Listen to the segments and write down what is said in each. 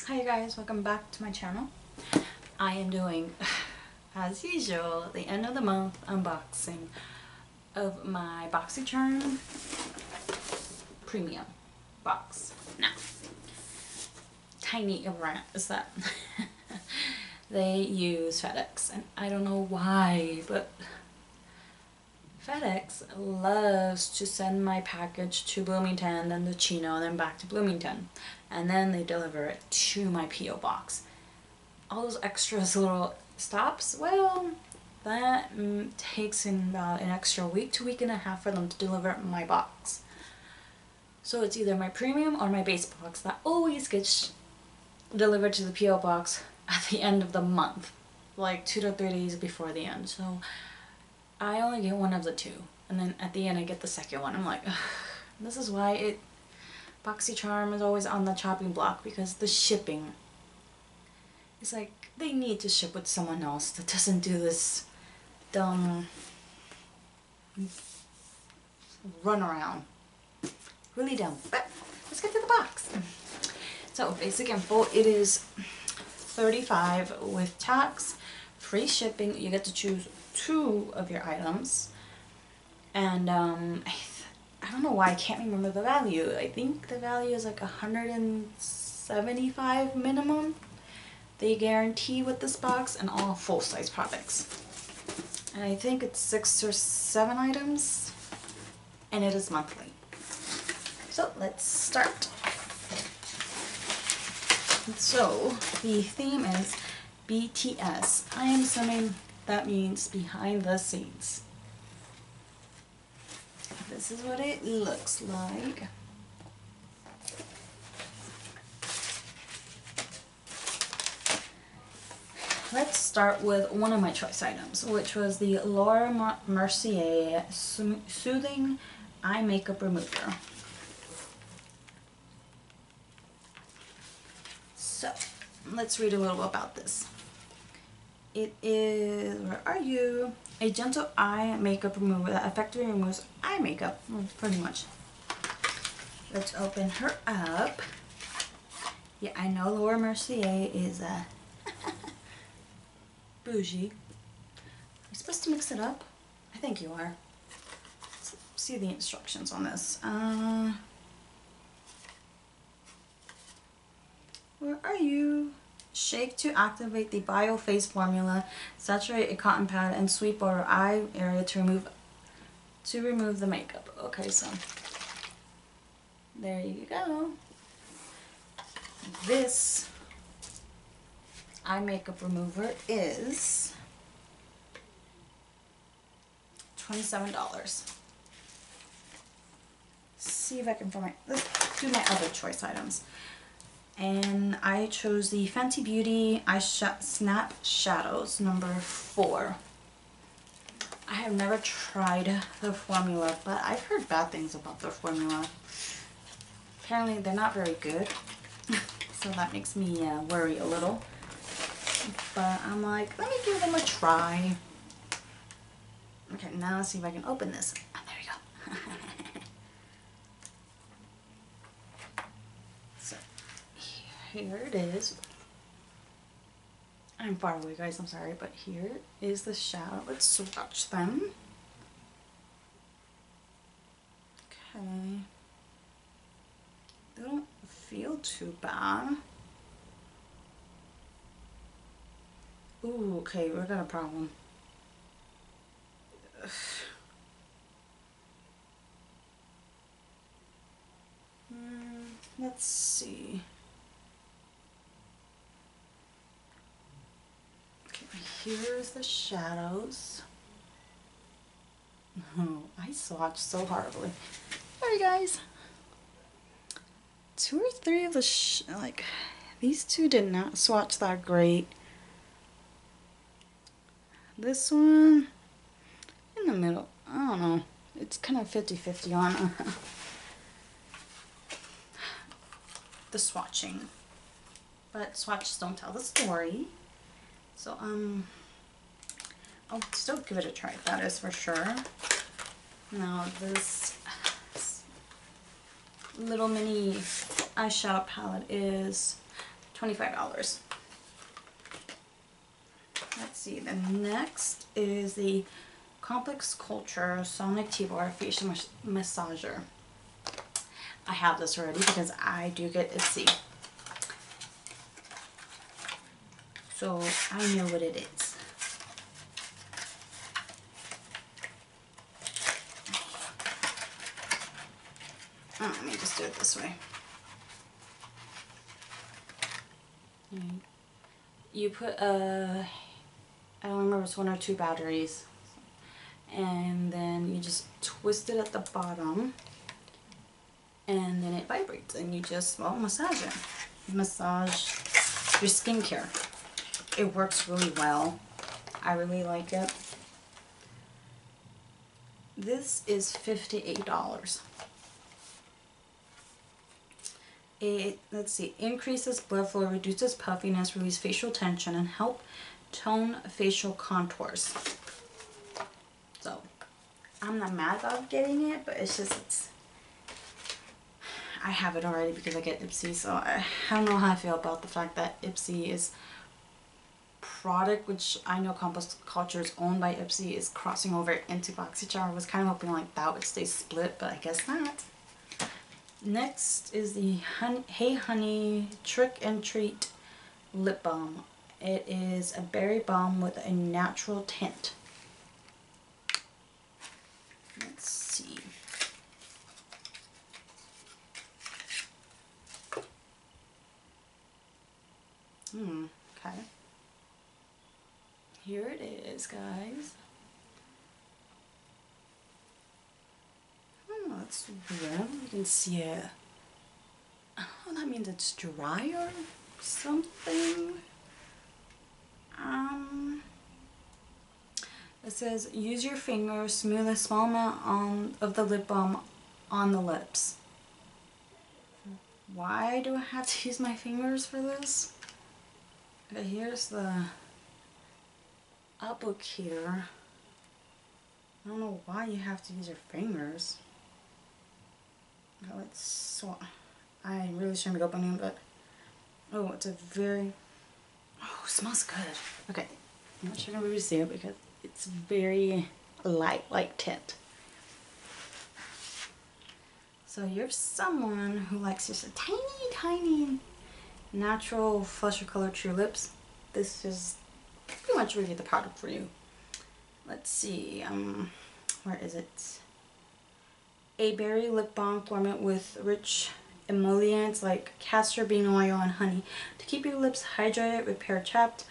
Hi guys, welcome back to my channel. I am doing, as usual, the end of the month unboxing of my BoxyCharm premium box. Now, tiny rant is that they use FedEx, and I don't know why, but FedEx loves to send my package to Bloomington, then to Chino, and then back to Bloomington. And then they deliver it to my P.O. box. All those extras little stops, well, that takes in about an extra week to week and a half for them to deliver my box. So it's either my premium or my base box that always gets delivered to the P.O. box at the end of the month, like 2 to 3 days before the end. So I only get one of the two, and then at the end I get the second one. I'm like, ugh. This is why BoxyCharm is always on the chopping block, because the shipping is like, they need to ship with someone else that doesn't do this dumb run around. Really dumb. But let's get to the box. So basic info, it is $35 with tax, free shipping. You get to choose 2 of your items, and I don't know why I can't remember the value. I think the value is like $175 minimum they guarantee with this box, and all full-size products. And I think it's 6 or 7 items, and it is monthly. So let's start. So the theme is BTS. I am assuming that means behind the scenes. This is what it looks like. Let's start with one of my choice items, which was the Laura Mercier Soothing Eye Makeup Remover. So, let's read a little about this. It is, where are you? A gentle eye makeup remover that effectively removes eye makeup, pretty much. Let's open her up. Yeah, I know Laura Mercier is bougie. Are you supposed to mix it up? I think you are. Let's see the instructions on this. Where are you? Shake to activate the Bio Face formula. Saturate a cotton pad and sweep over eye area to remove the makeup. Okay, so there you go. This eye makeup remover is $27. See if I can find let's do my other choice items. And I chose the Fenty Beauty Snap Shadows number 4. I have never tried the formula, but I've heard bad things about the formula. Apparently they're not very good, so that makes me worry a little. But I'm like, let me give them a try. Okay, now let's see if I can open this. Oh, there we go. So, here it is. I'm far away, guys, I'm sorry, but here is the shadow. Let's swatch them. Okay. They don't feel too bad. Ooh, okay, we got a problem. Let's see. Okay, here's the shadows. Oh, I swatched so horribly. Sorry, guys. 2 or 3 of the like, these 2 did not swatch that great. This one in the middle, I don't know, it's kind of 50-50 on the swatching, but swatches don't tell the story. So I'll still give it a try, that is for sure. Now this little mini eyeshadow palette is $25. Let's see, the next is the Complex Culture Sonic T-Bar Facial Massager. I have this already because I do get Ipsy. So I know what it is. Oh, let me just do it this way. You put I don't remember, it's 1 or 2 batteries, and then you just twist it at the bottom, and then it vibrates, and you just, well, massage it. Massage your skincare. It works really well. I really like it. This is $58. It, let's see, increases blood flow, reduces puffiness, release facial tension, and help tone facial contours. So, I'm not mad about getting it, but it's just, I have it already because I get Ipsy, so I don't know how I feel about the fact that Ipsy is product, which I know Complex Culture is owned by Ipsy, is crossing over into BoxyCharm. I was kind of hoping like that would stay split, but I guess not. Next is the Hey Honey Trick and Treat Lip Balm. It is a berry balm with a natural tint. Let's see. Okay. Here it is, guys. That's weird. You can see it. Oh, that means it's dry or something. It says use your fingers, smooth a small amount of the lip balm on the lips. Why do I have to use my fingers for this? Okay, here's the applicator. I don't know why you have to use your fingers. I really shouldn't be opening it, but oh, it's a very, oh, it smells good. Okay, I'm not sure I'm going to see it because it's very light, like tint. So you're someone who likes just a tiny natural flusher color true lips. This is pretty much really the product for you. Let's see, where is it? A berry lip balm formulated with rich emollients like castor bean oil and honey to keep your lips hydrated, repair chapped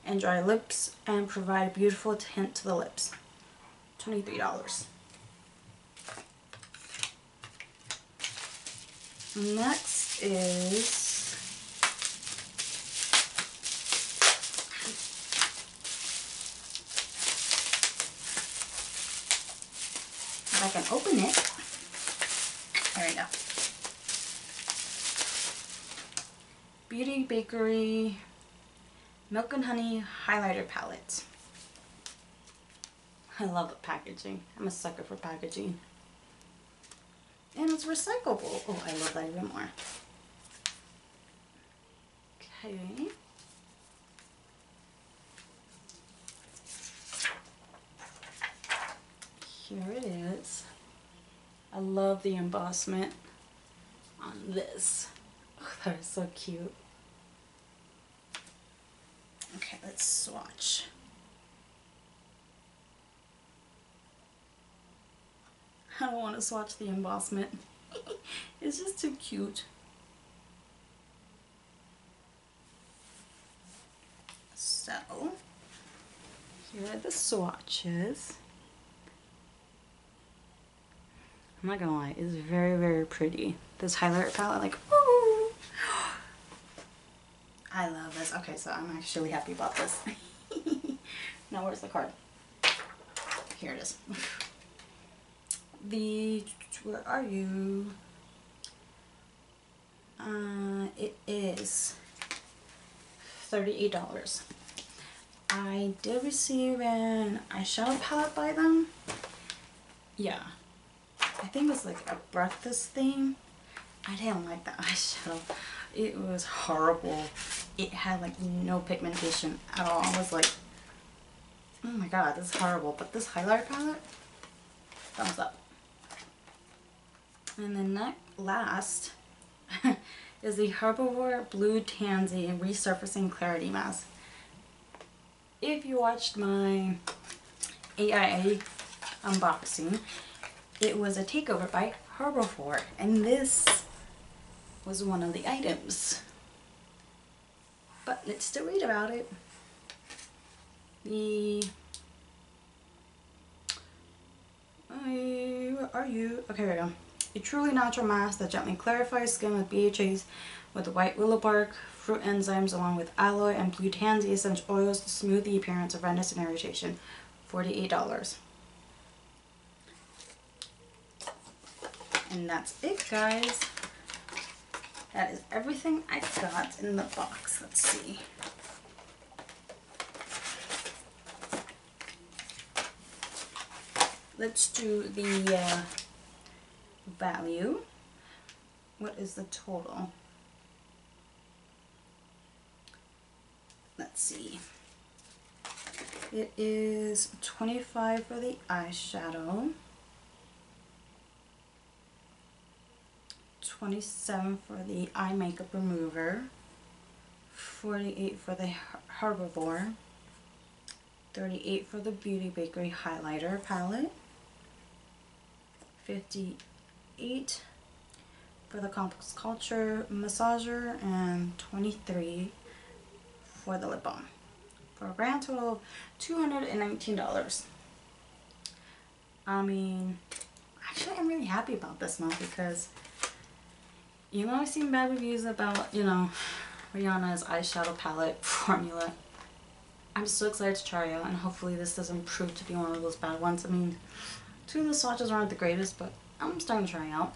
and dry lips, and provide a beautiful tint to the lips. $23. Next is if I can open it. There we go. Beauty Bakery Milk and Honey Highlighter Palette. I love the packaging. I'm a sucker for packaging. And it's recyclable. Oh, I love that even more. Okay. Here it is. I love the embossment on this. Oh, that is so cute. Okay, let's swatch. I don't want to swatch the embossment. It's just too cute. So, here are the swatches. I'm not gonna lie, it's very pretty. This highlighter palette, like, ooh! I love this. Okay, so I'm actually happy about this. Now where's the card? Here it is. Where are you? It is $38. I did receive an eyeshadow palette by them. Yeah. I think it was like a breakfast theme. I didn't like the eyeshadow. It was horrible. it had like no pigmentation at all. I was like, oh my god, this is horrible. But this highlighter palette, thumbs up. And then last is the Harbourfork Blue Tansy Resurfacing Clarity Mask. If you watched my AIA unboxing, it was a takeover by Harbourfork, and this was one of the items. But let's still read about it. Where are you? Okay, here we go. A truly natural mask that gently clarifies skin with BHAs with white willow bark, fruit enzymes, along with aloe and blue tansy essential oils to smooth the appearance of redness and irritation. $48. And that's it, guys. That is everything I got in the box. Let's see. Let's do the value. What is the total? Let's see. It is $25 for the eyeshadow, $27 for the eye makeup remover, $48 for the Harbourfork, $38 for the Beauty Bakery highlighter palette, $58 for the Complex Culture massager, and $23 for the lip balm, for a grand total of $219. I mean, actually I'm really happy about this month because, you know, I've seen bad reviews about, you know, Rihanna's eyeshadow palette formula. I'm so excited to try it out, and hopefully this doesn't prove to be one of those bad ones. I mean, two of the swatches aren't the greatest, but I'm starting to try out.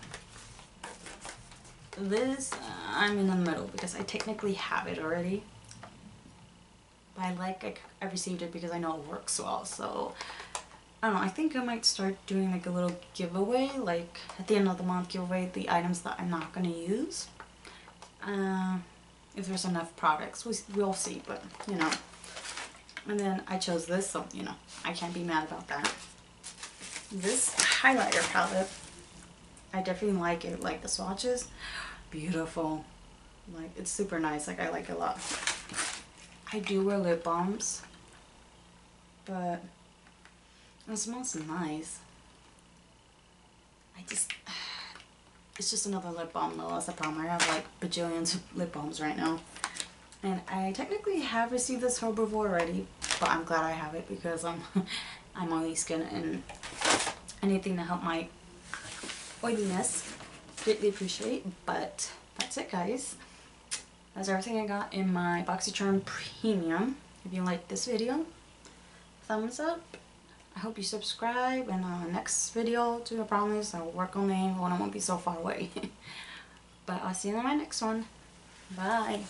This, I'm in the middle because I technically have it already. But I received it because I know it works well, so I don't know, I think I might start doing like a little giveaway, like at the end of the month, give away the items that I'm not going to use. If there's enough products, we'll see, but you know. And then I chose this, so you know, I can't be mad about that. This highlighter palette, I definitely like it, like the swatches, beautiful, like it's super nice, like I like it a lot. I do wear lip balms, but it smells nice. It's just another lip balm though, that's the problem. I have like bajillions of lip balms right now. And I technically have received this Harbourfork already, but I'm glad I have it because I'm oily skin, and anything to help my oiliness, greatly appreciate. But that's it, guys. That's everything I got in my BoxyCharm Premium. If you like this video, thumbs up. I hope you subscribe, and next video, to I promise, I'll work on it when I won't be so far away. But I'll see you in my next one. Bye.